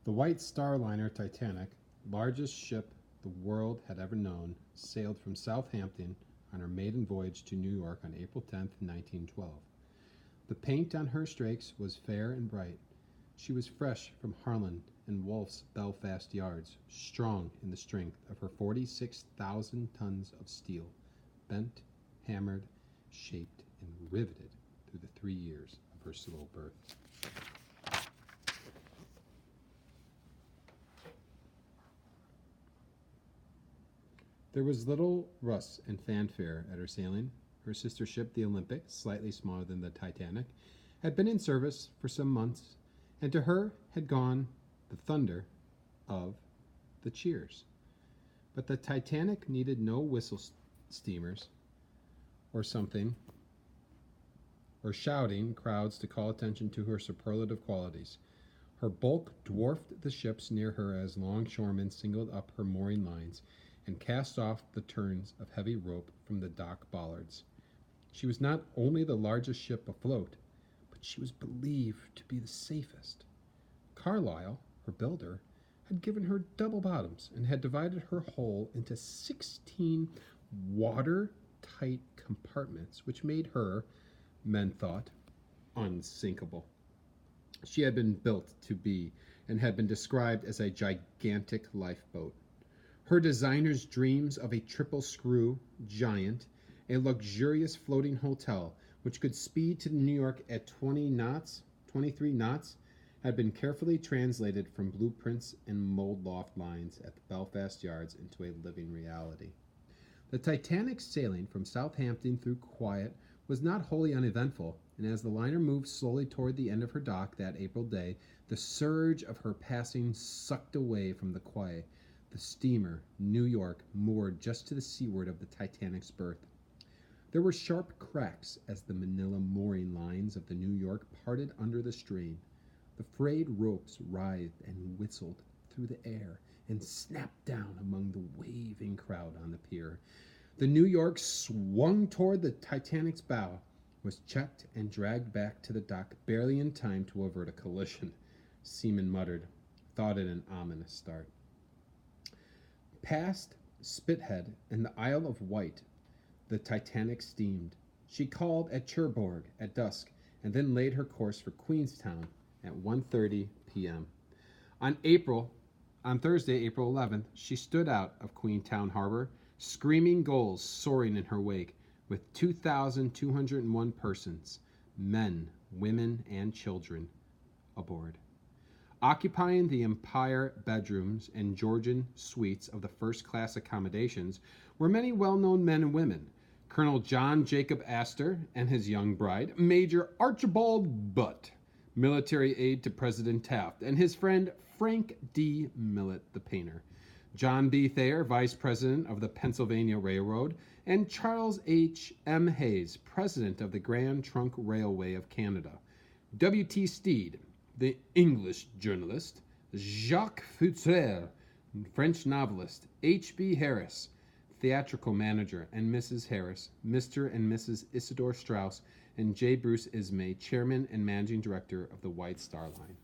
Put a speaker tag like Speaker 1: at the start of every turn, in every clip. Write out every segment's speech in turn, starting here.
Speaker 1: The White Star Liner Titanic, largest ship the world had ever known, sailed from Southampton on her maiden voyage to New York on April 10, 1912. The paint on her strakes was fair and bright. She was fresh from Harland and Wolff's Belfast yards, strong in the strength of her 46,000 tons of steel, bent, hammered, shaped, and riveted through the 3 years of her slow birth. There was little rush and fanfare at her sailing. Her sister ship, the Olympic, slightly smaller than the Titanic, had been in service for some months, and to her had gone the thunder of the cheers. But the Titanic needed no whistle steamers or something, or shouting crowds to call attention to her superlative qualities. Her bulk dwarfed the ships near her as longshoremen singled up her mooring lines and cast off the turns of heavy rope from the dock bollards. She was not only the largest ship afloat, but she was believed to be the safest. Carlyle, her builder, had given her double bottoms and had divided her hull into 16 watertight compartments, which made her, men thought, unsinkable. She had been built to be and had been described as a gigantic lifeboat. Her designer's dreams of a triple-screw giant, a luxurious floating hotel which could speed to New York at 23 knots, had been carefully translated from blueprints and mold loft lines at the Belfast yards into a living reality. The Titanic's sailing from Southampton through quiet was not wholly uneventful, and as the liner moved slowly toward the end of her dock that April day, the surge of her passing sucked away from the quay. The steamer, New York, moored just to the seaward of the Titanic's berth. There were sharp cracks as the manila mooring lines of the New York parted under the strain. The frayed ropes writhed and whistled through the air and snapped down among the waving crowd on the pier. The New York swung toward the Titanic's bow, was checked and dragged back to the dock barely in time to avert a collision. Seaman muttered, thought it an ominous start. Past Spithead and the Isle of Wight, the Titanic steamed. She called at Cherbourg at dusk, and then laid her course for Queenstown at 1:30 p.m. On Thursday, April 11th, she stood out of Queenstown Harbor, screaming gulls soaring in her wake, with 2,201 persons, men, women, and children, aboard. Occupying the Empire bedrooms and Georgian suites of the first-class accommodations were many well-known men and women. Colonel John Jacob Astor and his young bride, Major Archibald Butt, military aide to President Taft, and his friend Frank D. Millet, the painter, John B. Thayer, vice president of the Pennsylvania Railroad, and Charles H. M. Hayes, president of the Grand Trunk Railway of Canada, W.T. Steed, the English journalist, Jacques Futrelle, French novelist, H.B. Harris, theatrical manager, and Mrs. Harris, Mr. and Mrs. Isidore Strauss, and J. Bruce Ismay, chairman and managing director of the White Star Line.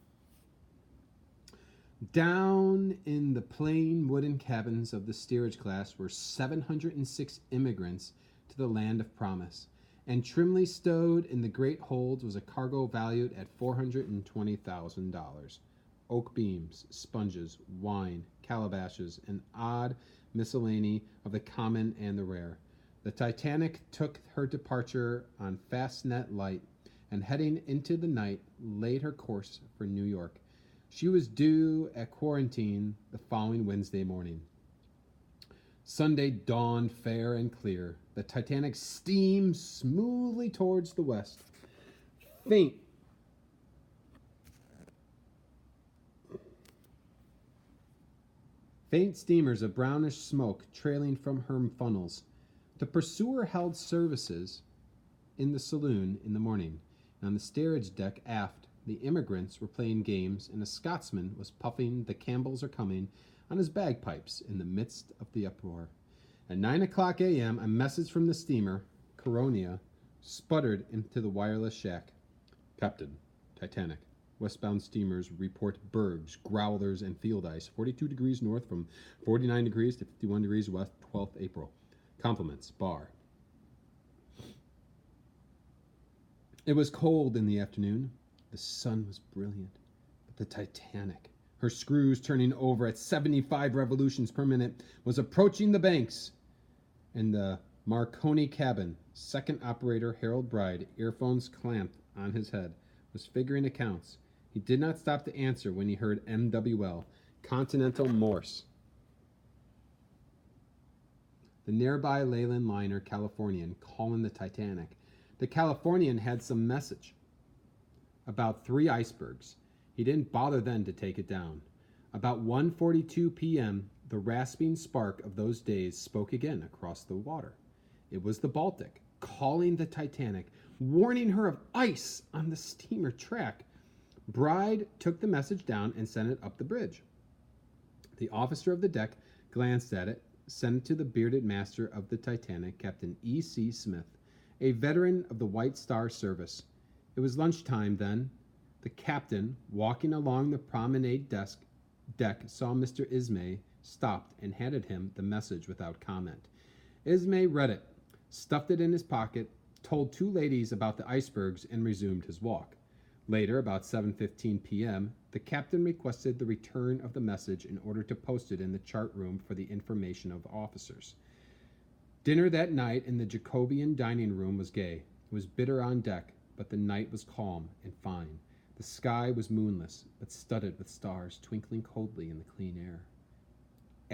Speaker 1: Down in the plain wooden cabins of the steerage class were 706 immigrants to the land of promise, and trimly stowed in the great holds was a cargo valued at $420,000. Oak beams, sponges, wine, calabashes, and odd miscellany of the common and the rare. The Titanic took her departure on Fastnet Light, and heading into the night, laid her course for New York. She was due at quarantine the following Wednesday morning. Sunday dawned fair and clear. The Titanic steamed smoothly towards the west. Faint steamers of brownish smoke trailing from her funnels. The pursuer held services in the saloon in the morning, and on the steerage deck aft, the immigrants were playing games, and a Scotsman was puffing "The Campbells Are Coming" on his bagpipes in the midst of the uproar. At 9 o'clock a.m., a message from the steamer, Coronia, sputtered into the wireless shack. Captain, Titanic. Westbound steamers report bergs, growlers, and field ice. 42 degrees north from 49 degrees to 51 degrees west, 12th April. Compliments, bar. It was cold in the afternoon. The sun was brilliant. But the Titanic, her screws turning over at 75 revolutions per minute, was approaching the banks. In the Marconi cabin, second operator Harold Bride, earphones clamped on his head, was figuring accounts. He did not stop to answer when he heard MWL, Continental Morse. The nearby Leyland liner Californian calling the Titanic. The Californian had some message about 3 icebergs. He didn't bother then to take it down. About 1:42 p.m., the rasping spark of those days spoke again across the water. It was the Baltic, calling the Titanic, warning her of ice on the steamer track. Bride took the message down and sent it up the bridge. The officer of the deck glanced at it, sent it to the bearded master of the Titanic, Captain E.C. Smith, a veteran of the White Star Service. It was lunchtime then. The captain, walking along the promenade deck, saw Mr. Ismay, stopped, and handed him the message without comment. Ismay read it, stuffed it in his pocket, told 2 ladies about the icebergs, and resumed his walk. Later, about 7:15 p.m., the captain requested the return of the message in order to post it in the chart room for the information of officers. Dinner that night in the Jacobean dining room was gay. It was bitter on deck, but the night was calm and fine. The sky was moonless, but studded with stars twinkling coldly in the clean air.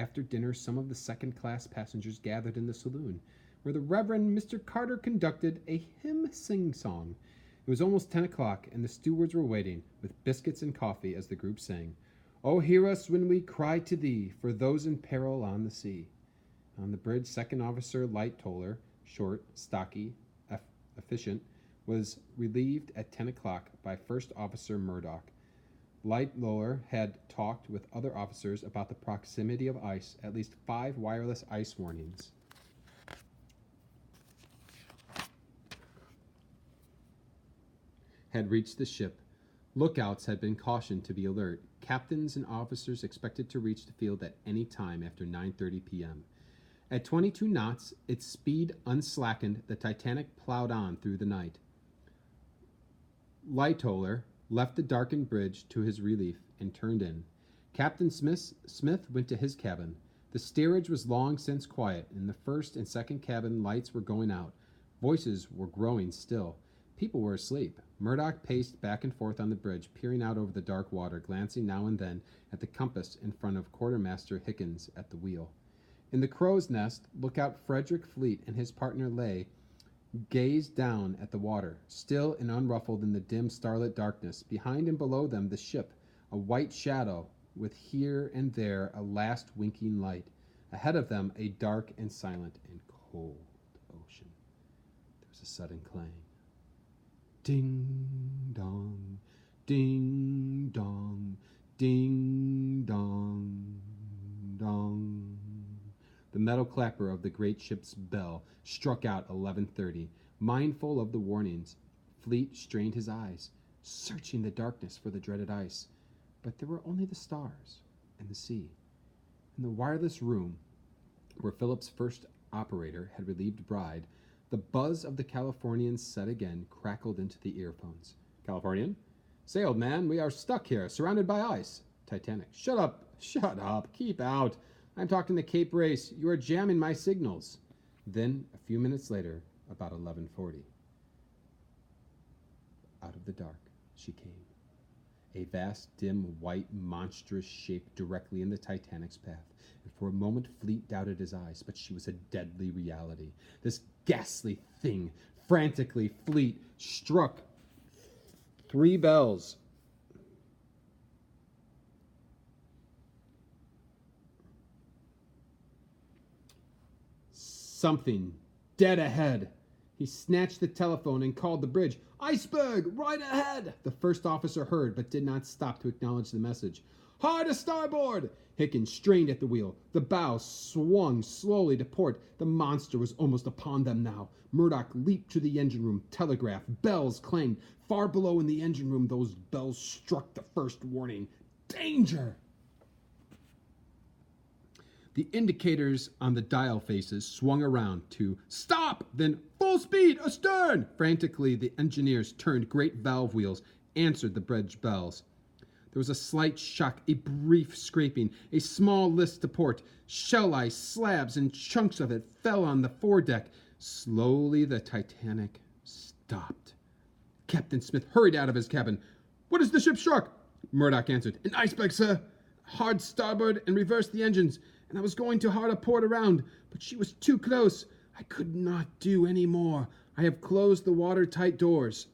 Speaker 1: After dinner, some of the second-class passengers gathered in the saloon, where the Reverend Mr. Carter conducted a hymn sing-song. It was almost 10 o'clock, and the stewards were waiting, with biscuits and coffee, as the group sang, "O hear us when we cry to thee, for those in peril on the sea." On the bridge, Second Officer Lightoller, short, stocky, efficient, was relieved at 10 o'clock by First Officer Murdoch. Lightoller had talked with other officers about the proximity of ice, at least 5 wireless ice warnings had reached the ship. Lookouts had been cautioned to be alert. Captains and officers expected to reach the field at any time after 9:30 p.m. At 22 knots, its speed unslackened, the Titanic plowed on through the night. Lightoller left the darkened bridge to his relief and turned in. Captain Smith went to his cabin. The steerage was long since quiet. In the first and second cabin, lights were going out. Voices were growing still. People were asleep. Murdoch paced back and forth on the bridge, peering out over the dark water, glancing now and then at the compass in front of Quartermaster Hickens at the wheel. In the crow's nest, lookout Frederick Fleet and his partner Lay gazed down at the water, still and unruffled in the dim starlit darkness. Behind and below them the ship, a white shadow, with here and there a last winking light. Ahead of them a dark and silent and cold ocean. There was a sudden clang. Ding dong, ding dong, ding dong, dong. The metal clapper of the great ship's bell struck out 11:30. Mindful of the warnings, Fleet strained his eyes, searching the darkness for the dreaded ice. But there were only the stars and the sea. In the wireless room, where Philip's first operator had relieved Bride, the buzz of the Californian set again crackled into the earphones. Californian? Say, old man, we are stuck here, surrounded by ice. Titanic. Shut up, keep out. I'm talking to Cape Race. You are jamming my signals. Then, a few minutes later, about 11:40, out of the dark, she came. A vast, dim, white, monstrous shape directly in the Titanic's path. And for a moment, Fleet doubted his eyes, but she was a deadly reality. This ghastly thing, frantically, Fleet struck 3 bells. Something dead ahead. He snatched the telephone and called the bridge. Iceberg, right ahead! The first officer heard, but did not stop to acknowledge the message. Hard a starboard! Hicken strained at the wheel. The bow swung slowly to port. The monster was almost upon them now. Murdoch leaped to the engine room. Telegraph. Bells clanged. Far below in the engine room, those bells struck the first warning. Danger! The indicators on the dial faces swung around to stop, then full speed, astern! Frantically, the engineers turned great valve wheels, answered the bridge bells. There was a slight shock, a brief scraping, a small list to port. Shell ice, slabs, and chunks of it fell on the foredeck. Slowly, the Titanic stopped. Captain Smith hurried out of his cabin. "What is the ship struck?" Murdoch answered. "An iceberg, sir. Hard starboard and reversed the engines, and I was going to hard a port around, but she was too close. I could not do any more. I have closed the watertight doors."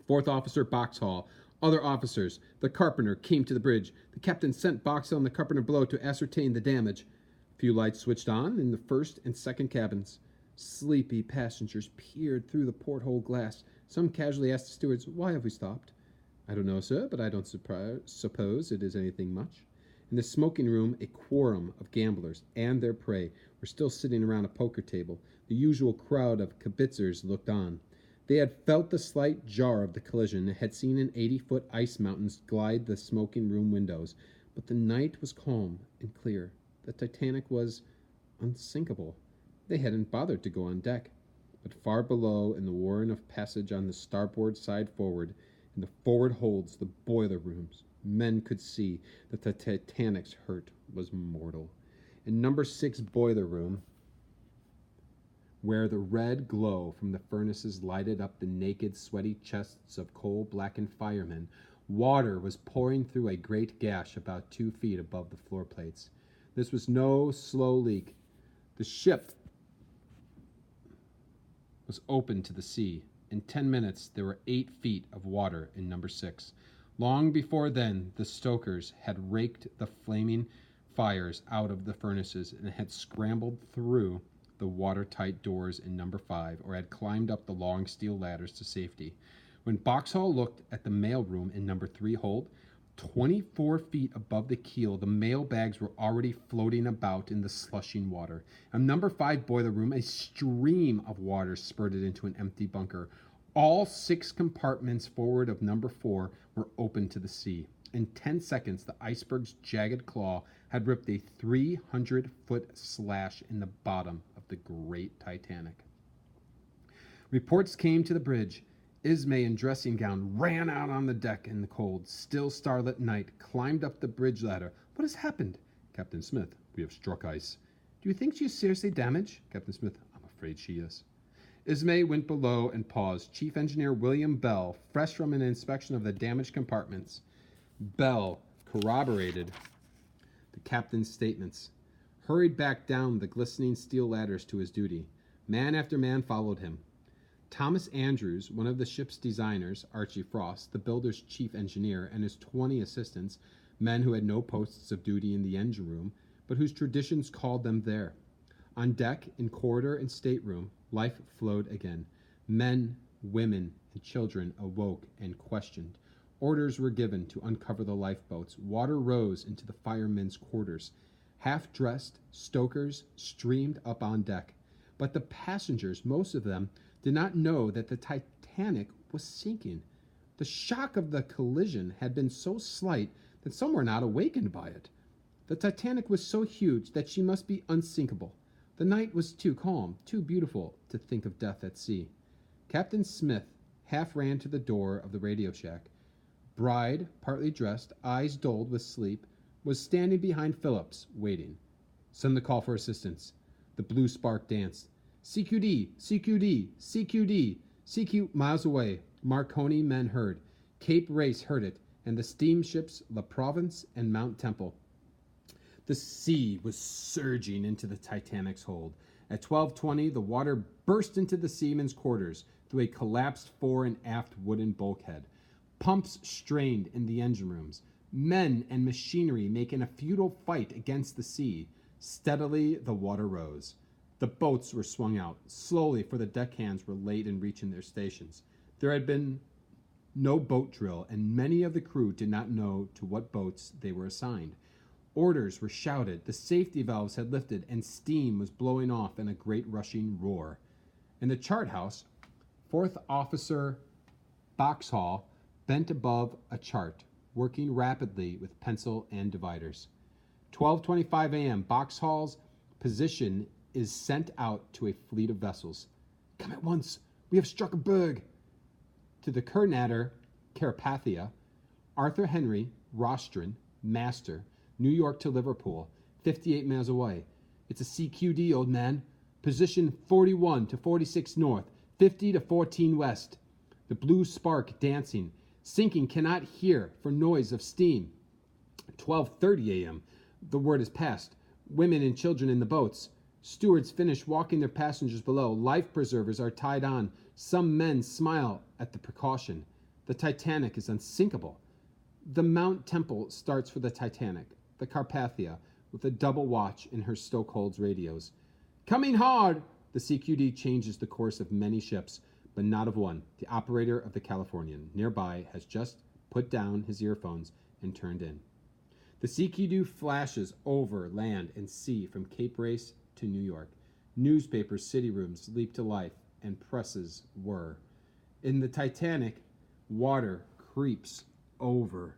Speaker 1: Fourth Officer Boxhall, other officers, the carpenter came to the bridge. The captain sent Boxhall and the carpenter below to ascertain the damage. A few lights switched on in the first and second cabins. Sleepy passengers peered through the porthole glass. Some casually asked the stewards, "Why have we stopped?" "I don't know, sir, but I don't suppose it is anything much." In the smoking room, a quorum of gamblers and their prey were still sitting around a poker table. The usual crowd of kibitzers looked on. They had felt the slight jar of the collision, had seen an 80-foot ice mountains glide the smoking room windows, but the night was calm and clear. The Titanic was unsinkable. They hadn't bothered to go on deck. But far below, in the warren of passage on the starboard side forward, in the forward holds, the boiler rooms, men could see that the Titanic's hurt was mortal. In number 6 boiler room, where the red glow from the furnaces lighted up the naked, sweaty chests of coal-blackened firemen, water was pouring through a great gash about 2 feet above the floor plates. This was no slow leak. The ship was open to the sea. In 10 minutes, there were 8 feet of water in number 6. Long before then, the stokers had raked the flaming fires out of the furnaces and had scrambled through the watertight doors in number 5, or had climbed up the long steel ladders to safety. When Boxhall looked at the mail room in number 3 hold, 24 feet above the keel, the mail bags were already floating about in the slushing water. In number 5 boiler room, a stream of water spurted into an empty bunker. All 6 compartments forward of number 4 were open to the sea. In 10 seconds, the iceberg's jagged claw had ripped a 300-foot slash in the bottom of the great Titanic. Reports came to the bridge. Ismay, in dressing gown, ran out on the deck in the cold, still starlit night, climbed up the bridge ladder. "What has happened?" "Captain Smith, we have struck ice." "Do you think she is seriously damaged?" "Captain Smith, I'm afraid she is." Ismay went below and paused. Chief Engineer William Bell, fresh from an inspection of the damaged compartments. Bell corroborated the captain's statements, hurried back down the glistening steel ladders to his duty. Man after man followed him. Thomas Andrews, one of the ship's designers, Archie Frost, the builder's chief engineer, and his 20 assistants, men who had no posts of duty in the engine room, but whose traditions called them there. On deck, in corridor and stateroom, life flowed again. Men, women, and children awoke and questioned. Orders were given to uncover the lifeboats. Water rose into the firemen's quarters. Half-dressed stokers streamed up on deck. But the passengers, most of them, did not know that the Titanic was sinking. The shock of the collision had been so slight that some were not awakened by it. The Titanic was so huge that she must be unsinkable. The night was too calm, too beautiful to think of death at sea. Captain Smith half ran to the door of the radio shack. Bride, partly dressed, eyes dulled with sleep, was standing behind Phillips, waiting. "Send the call for assistance." The blue spark danced. "CQD, CQD, CQD, CQ," miles away. Marconi men heard. Cape Race heard it, and the steamships La Provence and Mount Temple. The sea was surging into the Titanic's hold. At 12:20, the water burst into the seamen's quarters through a collapsed fore and aft wooden bulkhead. Pumps strained in the engine rooms. Men and machinery making a futile fight against the sea. Steadily, the water rose. The boats were swung out, slowly, for the deckhands were late in reaching their stations. There had been no boat drill, and many of the crew did not know to what boats they were assigned. Orders were shouted, the safety valves had lifted, and steam was blowing off in a great rushing roar. In the chart house, Fourth Officer Boxhall bent above a chart, working rapidly with pencil and dividers. 12:25 a.m. Boxhall's position is sent out to a fleet of vessels. Come at once. We have struck a berg. To the Carpathia, Arthur Henry, Rostron, Master, New York to Liverpool, 58 miles away. It's a CQD, old man. Position 41 to 46 north, 50 to 14 west. The blue spark dancing. Sinking cannot hear for noise of steam. 12:30 a.m. The word is passed. Women and children in the boats. Stewards finish walking their passengers below. Life preservers are tied on. Some men smile at the precaution. The Titanic is unsinkable. The Mount Temple starts for the Titanic. The Carpathia, with a double watch in her stokeholds radios. Coming hard! The CQD changes the course of many ships, but not of one. The operator of the Californian, nearby, has just put down his earphones and turned in. The CQD flashes over land and sea from Cape Race to New York. Newspapers, city rooms leap to life, and presses whir. In the Titanic, water creeps over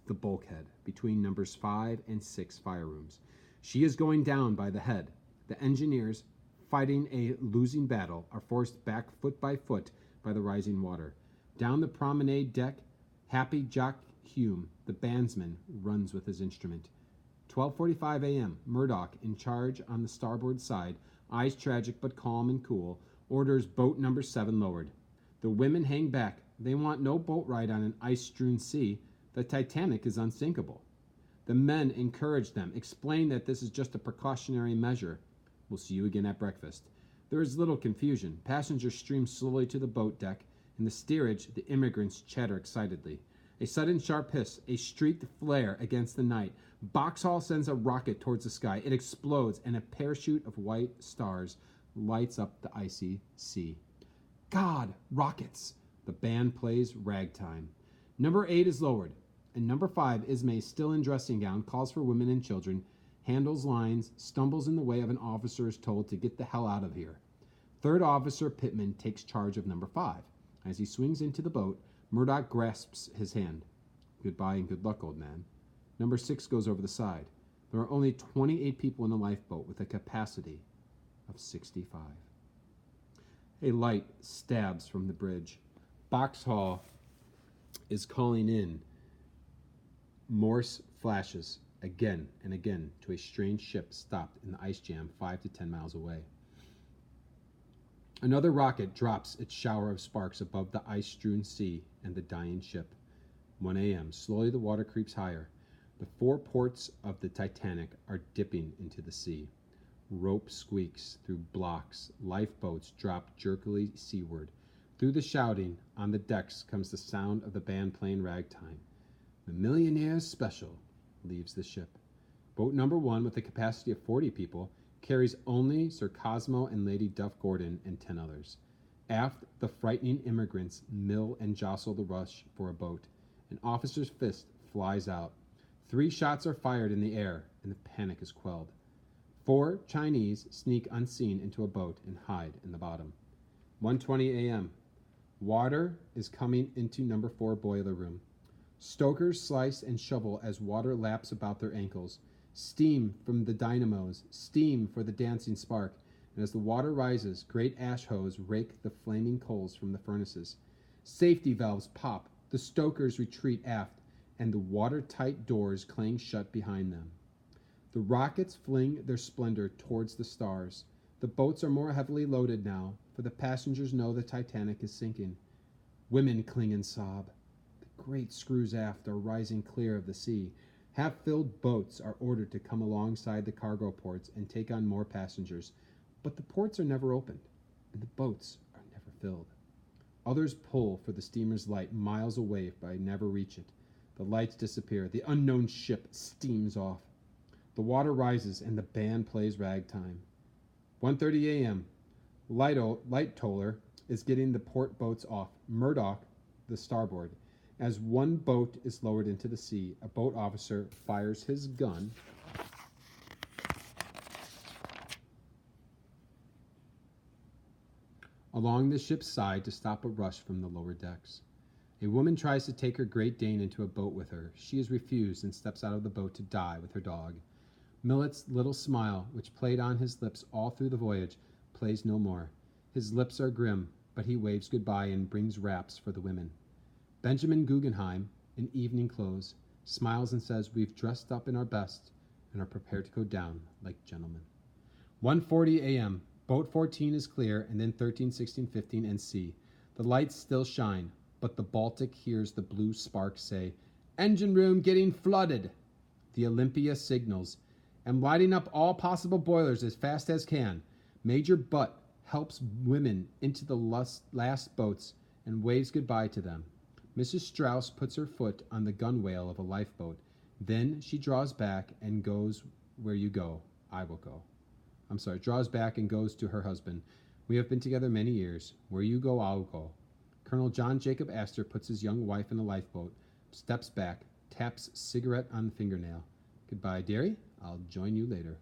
Speaker 1: the bulkhead between numbers 5 and 6 fire rooms. She is going down by the head. The engineers, fighting a losing battle, are forced back foot by foot by the rising water. Down the promenade deck, happy Jock Hume, the bandsman, runs with his instrument. 12:45 a.m. Murdoch, in charge on the starboard side, eyes tragic but calm and cool, orders boat number 7 lowered. The women hang back. They want no boat ride on an ice-strewn sea. The Titanic is unsinkable. The men encourage them, explain that this is just a precautionary measure. We'll see you again at breakfast. There is little confusion. Passengers stream slowly to the boat deck. In the steerage, the immigrants chatter excitedly. A sudden sharp hiss, a streaked flare against the night. Boxhall sends a rocket towards the sky. It explodes, and a parachute of white stars lights up the icy sea. God, rockets! The band plays ragtime. Number 8 is lowered, and number 5, Ismay, still in dressing gown, calls for women and children, handles lines, stumbles in the way of an officer is told to get the hell out of here. Third Officer Pittman takes charge of number 5. As he swings into the boat, Murdoch grasps his hand. Goodbye and good luck, old man. Number 6 goes over the side. There are only 28 people in the lifeboat with a capacity of 65. A light stabs from the bridge. Boxhall is calling in Morse flashes again and again to a strange ship stopped in the ice jam 5 to 10 miles away. Another rocket drops its shower of sparks above the ice-strewn sea and the dying ship. 1 a.m. Slowly the water creeps higher. The 4 ports of the Titanic are dipping into the sea. Rope squeaks through blocks. Lifeboats drop jerkily seaward. Through the shouting on the decks comes the sound of the band playing ragtime. The Millionaire's Special leaves the ship. Boat number 1, with a capacity of 40 people, carries only Sir Cosmo and Lady Duff Gordon and 10 others. Aft, the frightening immigrants mill and jostle the rush for a boat. An officer's fist flies out. 3 shots are fired in the air, and the panic is quelled. 4 Chinese sneak unseen into a boat and hide in the bottom. 1:20 a.m. Water is coming into number 4 boiler room. Stokers slice and shovel as water laps about their ankles. Steam from the dynamos, steam for the dancing spark, and as the water rises, great ash hose rake the flaming coals from the furnaces. Safety valves pop, the stokers retreat aft, and the watertight doors clang shut behind them. The rockets fling their splendor towards the stars. The boats are more heavily loaded now, for the passengers know the Titanic is sinking. Women cling and sob. The great screws aft are rising clear of the sea. Half-filled boats are ordered to come alongside the cargo ports and take on more passengers, but the ports are never opened, and the boats are never filled. Others pull for the steamer's light miles away but never reach it. The lights disappear. The unknown ship steams off. The water rises, and the band plays ragtime. 1:30 a.m. Light toller is getting the port boats off. Murdoch, the starboard, As one boat is lowered into the sea, a boat officer fires his gun along the ship's side to stop a rush from the lower decks. A woman tries to take her Great Dane into a boat with her. She is refused and steps out of the boat to die with her dog. Millet's little smile, which played on his lips all through the voyage, plays no more. His lips are grim, but he waves goodbye and brings wraps for the women. Benjamin Guggenheim, in evening clothes, smiles and says, "We've dressed up in our best and are prepared to go down like gentlemen." 1:40 a.m. Boat 14 is clear, and then 13, 16, 15, and C. The lights still shine, but the Baltic hears the blue sparks say, "Engine room getting flooded." The Olympia signals, "I'm lighting up all possible boilers as fast as can." Major Butt helps women into the last boats and waves goodbye to them. Mrs. Strauss puts her foot on the gunwale of a lifeboat. Then she draws back and goes, "Where you go, I will go." Draws back and goes to her husband. "We have been together many years. Where you go, I'll go." Colonel John Jacob Astor puts his young wife in a lifeboat, steps back, taps cigarette on the fingernail. "Goodbye, dearie. I'll join you later."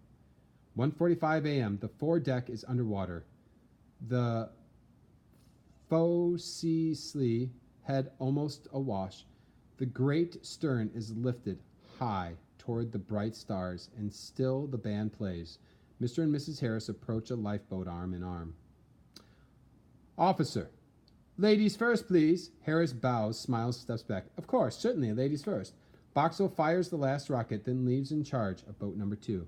Speaker 1: 1:45 a.m. The foredeck is underwater. The forecastle head almost awash. The great stern is lifted high toward the bright stars, and still the band plays. Mr. and Mrs. Harris approach a lifeboat arm in arm. "Officer, ladies first, please." Harris bows, smiles, steps back. "Of course, certainly, ladies first." Boxall fires the last rocket, then leaves in charge of boat number 2.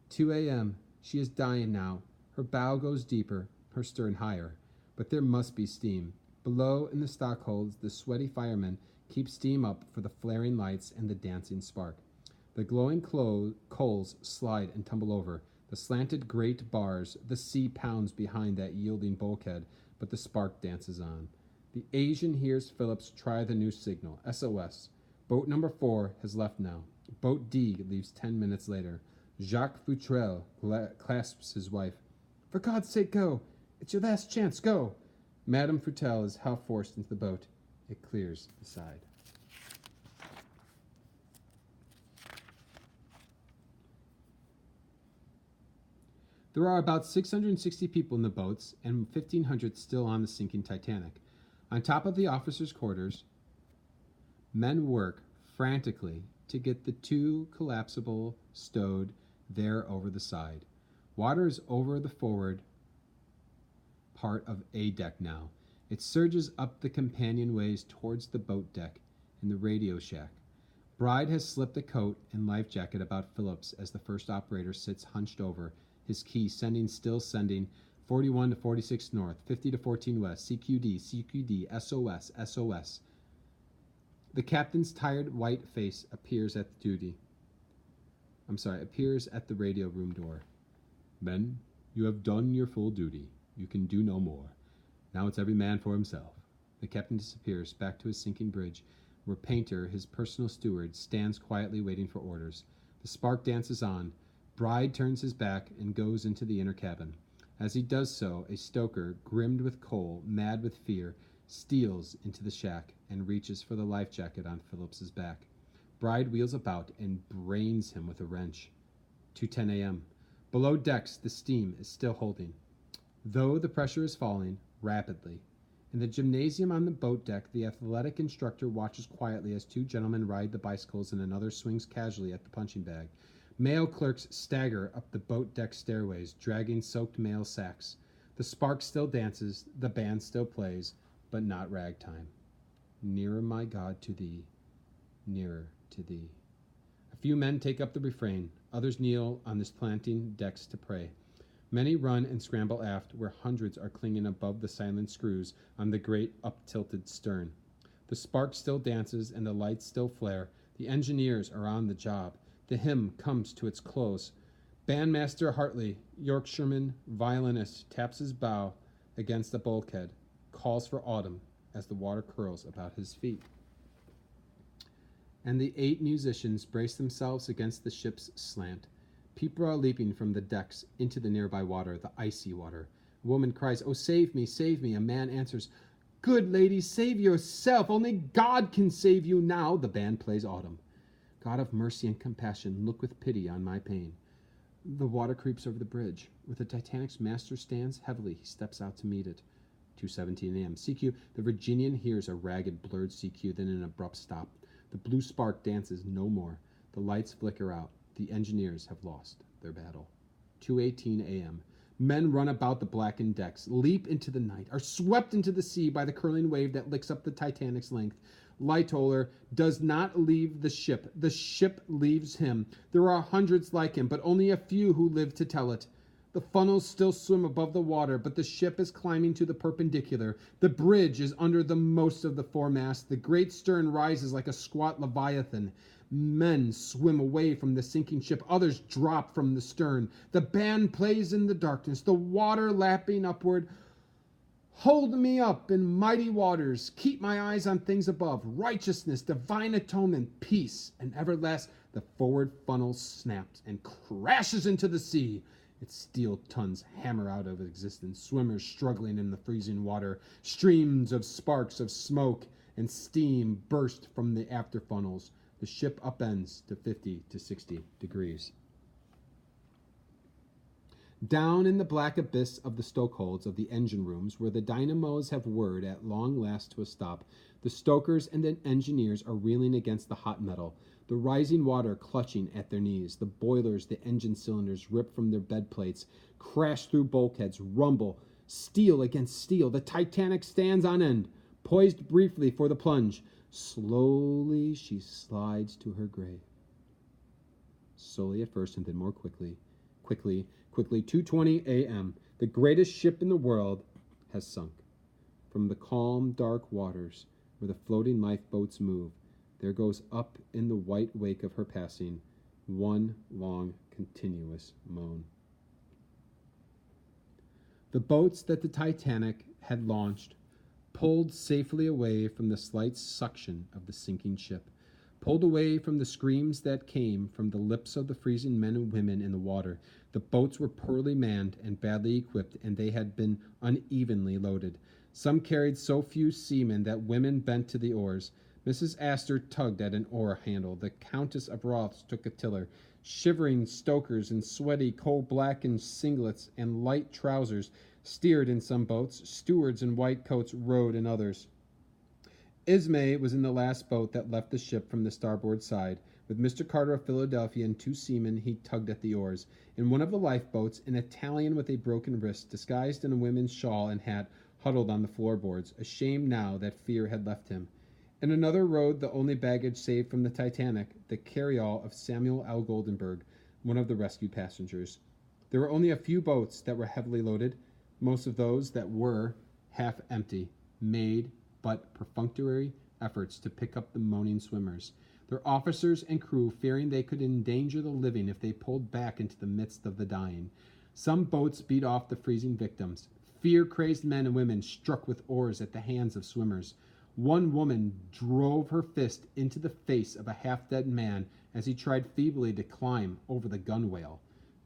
Speaker 1: 2 a.m. She is dying now. Her bow goes deeper, her stern higher. But there must be steam. Below in the stockholds, the sweaty firemen keep steam up for the flaring lights and the dancing spark. The glowing coals slide and tumble over. The slanted grate bars, the sea pounds behind that yielding bulkhead, but the spark dances on. The Asian hears Phillips try the new signal, SOS. Boat number 4 has left now. Boat D leaves 10 minutes later. Jacques Futrelle clasps his wife. "For God's sake, go! It's your last chance, go!" Madame Futrelle is half forced into the boat. It clears the side. There are about 660 people in the boats and 1,500 still on the sinking Titanic. On top of the officers' quarters, men work frantically to get the 2 collapsible stowed there over the side. Water is over the forward part of A deck now. It surges up the companionways towards the boat deck and the radio shack. Bride has slipped a coat and life jacket about Phillips as the first operator sits hunched over his key, still sending 41 to 46 north, 50 to 14 west, CQD, CQD, SOS, SOS. The captain's tired white face appears at the radio room door. "Men, you have done your full duty. You can do no more. Now it's every man for himself." The captain disappears back to his sinking bridge, where Painter, his personal steward, stands quietly waiting for orders. The spark dances on. Bride turns his back and goes into the inner cabin. As he does so, a stoker, grimmed with coal, mad with fear, steals into the shack and reaches for the life jacket on Phillips's back. Bride wheels about and brains him with a wrench. 2:10 a.m. Below decks, the steam is still holding, though the pressure is falling rapidly. In the gymnasium on the boat deck, the athletic instructor watches quietly as 2 gentlemen ride the bicycles and another swings casually at the punching bag. Mail clerks stagger up the boat deck stairways, dragging soaked mail sacks. The spark still dances, the band still plays, but not ragtime. "Nearer, my God, to thee, nearer to thee." A few men take up the refrain. Others kneel on the slanting decks to pray. Many run and scramble aft, where hundreds are clinging above the silent screws on the great up-tilted stern. The spark still dances and the lights still flare. The engineers are on the job. The hymn comes to its close. Bandmaster Hartley, Yorkshireman violinist, taps his bow against the bulkhead, calls for autumn as the water curls about his feet. And the 8 musicians brace themselves against the ship's slant. People are leaping from the decks into the nearby water, the icy water. A woman cries, "Oh, save me, save me." A man answers, Good lady, save yourself. Only God can save you now. The band plays Autumn. God of mercy and compassion, look with pity on my pain. The water creeps over the bridge. Where the Titanic's master stands heavily, he steps out to meet it. 2:17 a.m. CQ. The Virginian hears a ragged, blurred CQ, then an abrupt stop. The blue spark dances no more. The lights flicker out. The engineers have lost their battle. 2:18 a.m. Men run about the blackened decks, leap into the night, are swept into the sea by the curling wave that licks up the Titanic's length. Lightoller does not leave the ship. The ship leaves him. There are hundreds like him, but only a few who live to tell it. The funnels still swim above the water, but the ship is climbing to the perpendicular. The bridge is under the most of the foremast. The great stern rises like a squat leviathan. Men swim away from the sinking ship. Others drop from the stern. The band plays in the darkness, the water lapping upward. Hold me up in mighty waters. Keep my eyes on things above. Righteousness, divine atonement, peace, and everlasting. The forward funnel snaps and crashes into the sea. Its steel tons hammer out of existence. Swimmers struggling in the freezing water. Streams of sparks of smoke and steam burst from the after funnels. The ship upends to 50 to 60 degrees. Down in the black abyss of the stokeholds of the engine rooms, where the dynamos have whirred at long last to a stop, the stokers and the engineers are reeling against the hot metal, the rising water clutching at their knees. The boilers, the engine cylinders rip from their bed plates, crash through bulkheads, rumble, steel against steel. The Titanic stands on end, poised briefly for the plunge. Slowly she slides to her grave. Slowly at first and then more quickly. Quickly, 2:20 a.m. The greatest ship in the world has sunk. From the calm, dark waters where the floating lifeboats move, there goes up in the white wake of her passing one long, continuous moan. The boats that the Titanic had launched pulled safely away from the slight suction of the sinking ship, pulled away from the screams that came from the lips of the freezing men and women in the water. The boats were poorly manned and badly equipped, and they had been unevenly loaded. Some carried so few seamen that women bent to the oars. Mrs. Astor tugged at an oar handle. The Countess of Roths took a tiller. Shivering stokers in sweaty, coal-blackened singlets and light trousers steered in some boats. Stewards in white coats rowed in others. Ismay was in the last boat that left the ship from the starboard side. With Mr. Carter of Philadelphia and two seamen, he tugged at the oars. In one of the lifeboats, an Italian with a broken wrist, disguised in a woman's shawl and hat, huddled on the floorboards, ashamed now that fear had left him. In another rode the only baggage saved from the Titanic, the carryall of Samuel L. Goldenberg, one of the rescued passengers. There were only a few boats that were heavily loaded. Most of those that were half empty, made but perfunctory efforts to pick up the moaning swimmers. Their officers and crew, fearing they could endanger the living if they pulled back into the midst of the dying. Some boats beat off the freezing victims. Fear-crazed men and women struck with oars at the hands of swimmers. One woman drove her fist into the face of a half-dead man as he tried feebly to climb over the gunwale.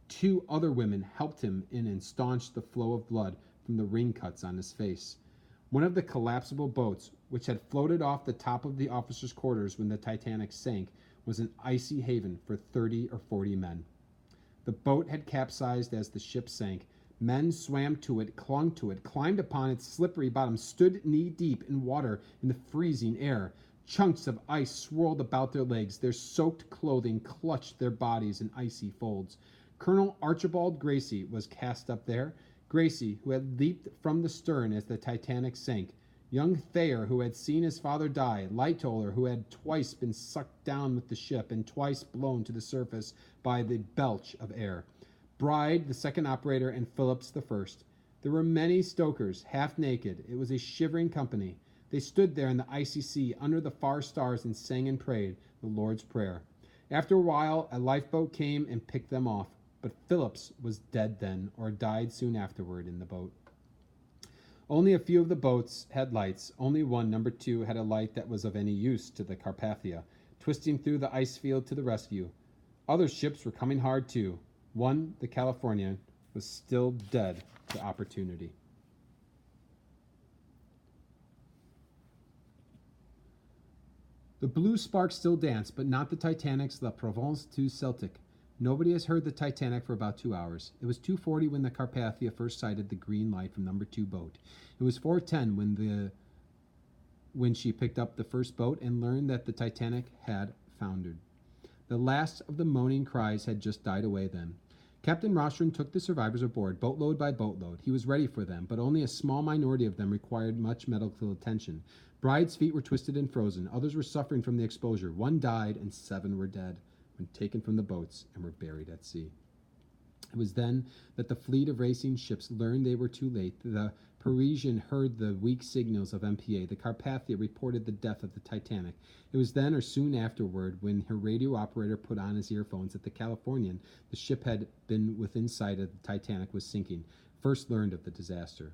Speaker 1: Two other women helped him in and staunched the flow of blood from the ring cuts on his face. One of the collapsible boats, which had floated off the top of the officers' quarters when the Titanic sank, was an icy haven for 30 or 40 men. The boat had capsized as the ship sank. Men swam to it, clung to it, climbed upon its slippery bottom, stood knee-deep in water in the freezing air. Chunks of ice swirled about their legs. Their soaked clothing clutched their bodies in icy folds. Colonel Archibald Gracie was cast up there. Gracie, who had leaped from the stern as the Titanic sank. Young Thayer, who had seen his father die. Lightoller, who had twice been sucked down with the ship and twice blown to the surface by the belch of air. Bride, the second operator, and Phillips, the first. There were many stokers, half naked. It was a shivering company. They stood there in the icy sea under the far stars and sang and prayed the Lord's Prayer. After a while, a lifeboat came and picked them off. But Phillips was dead then, or died soon afterward in the boat. Only a few of the boats had lights. Only one, number 2, had a light that was of any use to the Carpathia, twisting through the ice field to the rescue. Other ships were coming hard too. One, the California, was still dead to opportunity. The blue sparks still dance, but not the Titanic's La Provence to Celtic. Nobody has heard the Titanic for about 2 hours. It was 2:40 when the Carpathia first sighted the green light from number 2 boat. It was 4:10 when she picked up the first boat and learned that the Titanic had foundered. The last of the moaning cries had just died away then. Captain Rostron took the survivors aboard, boatload by boatload. He was ready for them, but only a small minority of them required much medical attention. Brides' feet were twisted and frozen. Others were suffering from the exposure. 1 died and 7 were dead when taken from the boats and were buried at sea. It was then that the fleet of racing ships learned they were too late. The Parisian heard the weak signals of MPA. The Carpathia reported the death of the Titanic. It was then or soon afterward when her radio operator put on his earphones that the Californian, the ship had been within sight of the Titanic was sinking, first learned of the disaster.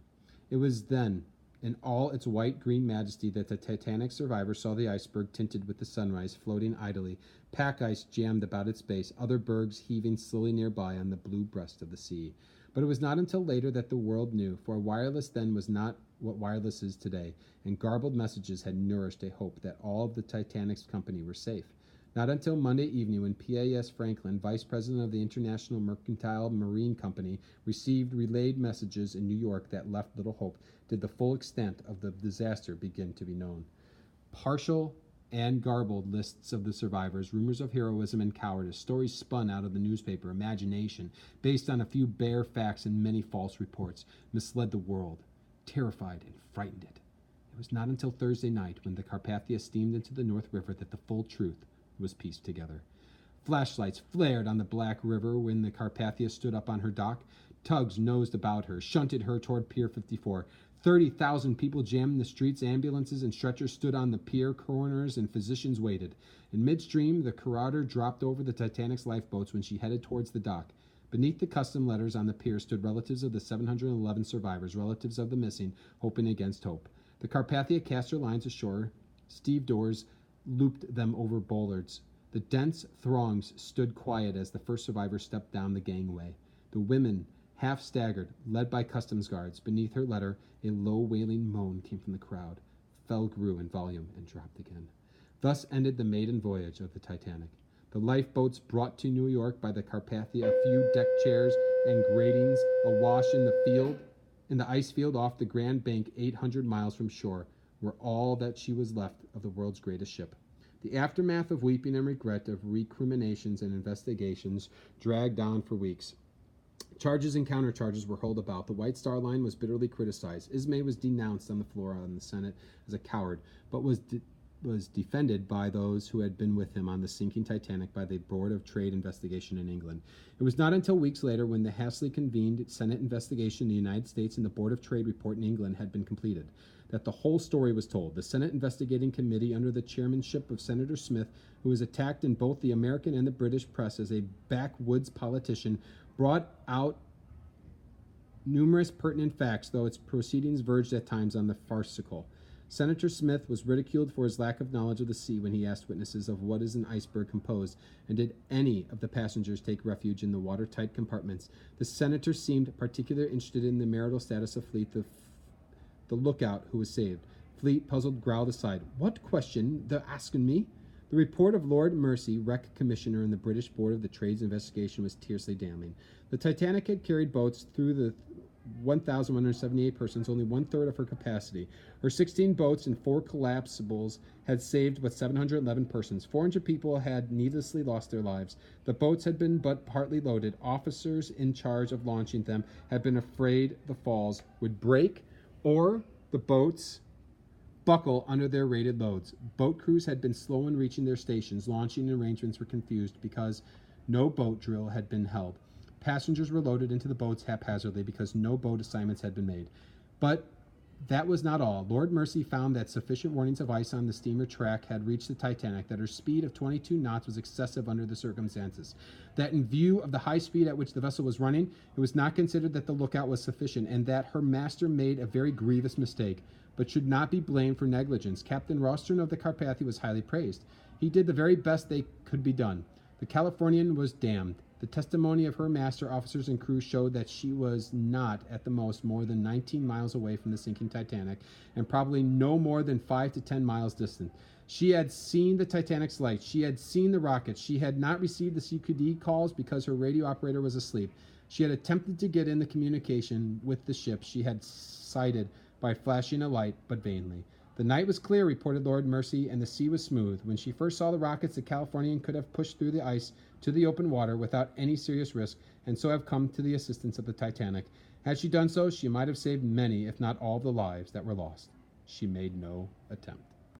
Speaker 1: It was then, in all its white-green majesty, that the Titanic survivor saw the iceberg tinted with the sunrise, floating idly, pack ice jammed about its base, other bergs heaving slowly nearby on the blue breast of the sea. But it was not until later that the world knew, for wireless then was not what wireless is today, and garbled messages had nourished a hope that all of the Titanic's company were safe. Not until Monday evening, when P.A.S. Franklin, vice president of the International Mercantile Marine Company, received relayed messages in New York that left little hope, did the full extent of the disaster begin to be known. Partial and garbled lists of the survivors, rumors of heroism and cowardice, stories spun out of the newspaper imagination, based on a few bare facts and many false reports, misled the world, terrified and frightened it. It was not until Thursday night, when the Carpathia steamed into the North River, that the full truth was pieced together. Flashlights flared on the black river when the Carpathia stood up on her dock. Tugs nosed about her, shunted her toward Pier 54. 30,000 people jammed the streets, ambulances and stretchers stood on the pier, coroners and physicians waited. In midstream, the Corrado dropped over the Titanic's lifeboats when she headed towards the dock. Beneath the custom letters on the pier stood relatives of the 711 survivors, relatives of the missing, hoping against hope. The Carpathia cast her lines ashore. Stevedores looped them over bollards. The dense throngs stood quiet as the first survivor stepped down the gangway. The women, half staggered, led by customs guards. Beneath her letter, a low wailing moan came from the crowd, fell, grew in volume, and dropped again. Thus ended the maiden voyage of the Titanic. The lifeboats brought to New York by the Carpathia, a few deck chairs and gratings awash in the ice field off the Grand Bank 800 miles from shore, were all that she was left of the world's greatest ship. The aftermath of weeping and regret, of recriminations and investigations, dragged on for weeks. Charges and countercharges were hurled about. The White Star Line was bitterly criticized. Ismay was denounced on the floor in the Senate as a coward, but was defended by those who had been with him on the sinking Titanic by the Board of Trade Investigation in England. It was not until weeks later, when the hastily convened Senate investigation in the United States and the Board of Trade report in England had been completed, that the whole story was told. The Senate Investigating Committee, under the chairmanship of Senator Smith, who was attacked in both the American and the British press as a backwoods politician, brought out numerous pertinent facts, though its proceedings verged at times on the farcical. Senator Smith was ridiculed for his lack of knowledge of the sea when he asked witnesses of what is an iceberg composed, and did any of the passengers take refuge in the watertight compartments. The senator seemed particularly interested in the marital status of Fleet, the lookout who was saved. Fleet, puzzled, growled aside, "What question? They're asking me?" The report of Lord Mersey, Wreck Commissioner in the British Board of the Trade's investigation, was tersely damning. The Titanic had carried boats through the 1,178 persons, only one-third of her capacity. Her 16 boats and 4 collapsibles had saved but 711 persons. 400 people had needlessly lost their lives. The boats had been but partly loaded. Officers in charge of launching them had been afraid the falls would break or the boats buckle under their rated loads. Boat crews had been slow in reaching their stations. Launching arrangements were confused because no boat drill had been held. Passengers were loaded into the boats haphazardly because no boat assignments had been made. But that was not all. Lord Mersey found that sufficient warnings of ice on the steamer track had reached the Titanic, that her speed of 22 knots was excessive under the circumstances, that in view of the high speed at which the vessel was running, it was not considered that the lookout was sufficient, and that her master made a very grievous mistake, but should not be blamed for negligence. Captain Rostron of the Carpathia was highly praised. He did the very best they could be done. The Californian was damned. The testimony of her master, officers, and crew showed that she was not, at the most, more than 19 miles away from the sinking Titanic, and probably no more than 5 to 10 miles distant. She had seen the Titanic's lights. She had seen the rockets. She had not received the CQD calls because her radio operator was asleep. She had attempted to get in the communication with the ship she had sighted by flashing a light, but vainly. The night was clear, reported Lord Mercy, and the sea was smooth. When she first saw the rockets, the Californian could have pushed through the ice to the open water without any serious risk, and so have come to the assistance of the Titanic. Had she done so, she might have saved many, if not all, of the lives that were lost. She made no attempt.